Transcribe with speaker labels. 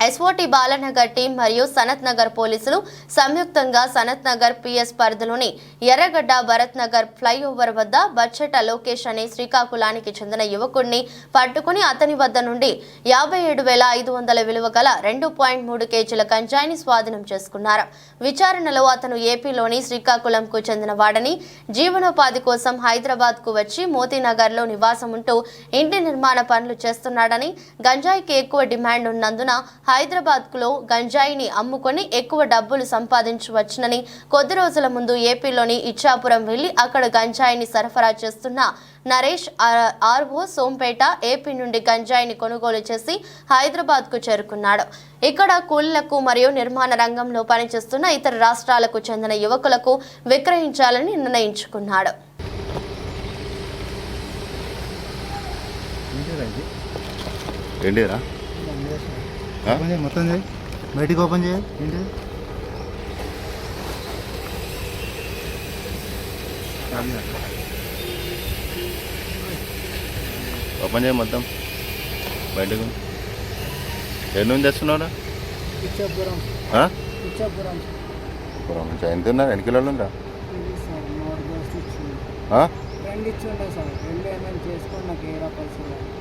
Speaker 1: SOT Balanagar team మరియు సనత్ నగర్ పోలీసులు సంయుక్తంగా సనత్ నగర్ పిఎస్ పరిధిలోని ఎర్రగడ్డ భరత్ నగర్ ఫ్లైఓవర్ వద్ద బచ్చట లోకేష్ అనే శ్రీకాకుళానికి చెందిన యువకుడిని పట్టుకుని అతని వద్ద నుండి 57,500 విలువ గల 2.3 కేజీల గంజాయిని స్వాధీనం చేసుకున్నారు. విచారణలో అతను ఏపీలోని శ్రీకాకుళంకు చెందిన వాడని, జీవనోపాధి కోసం హైదరాబాద్ కు వచ్చి మోతీనగర్ లో నివాసం ఉంటూ ఇంటి నిర్మాణ పనులు చేస్తున్నాడని, గంజాయికి ఎక్కువ డిమాండ్ ఉన్నందున హైదరాబాద్ లో గంజాయిని అమ్ముకొని ఎక్కువ డబ్బులు సంపాదించవచ్చునని కొద్ది రోజుల ముందు ఏపీలోని ఇచ్చాపురం వెళ్లి అక్కడ గంజాయిని సరఫరా చేస్తున్న నరేష్ ఆర్ఓ సోంపేట ఏపీ నుండి గంజాయిని కొనుగోలు చేసి హైదరాబాద్ కు చేరుకున్నాడు. ఇక్కడ కూలీలకు మరియు నిర్మాణ రంగంలో పనిచేస్తున్న ఇతర రాష్ట్రాలకు చెందిన యువకులకు విక్రయించాలని నిర్ణయించుకున్నాడు.
Speaker 2: మొత్తం చేయి, బయటికి ఓపెన్ చేయి. ఏంటి
Speaker 3: ఓపెన్ చేయి మొత్తం బయటకు. ఎన్ని నుంచి తెస్తున్నావు? ఎంత ఉన్నా? ఎన్ని కిలోలు ఉందా?
Speaker 4: రెండు ఇచ్చి ఉంటాయి సార్. 2 MM చేసుకొని నాకు 10 రూపాయలు.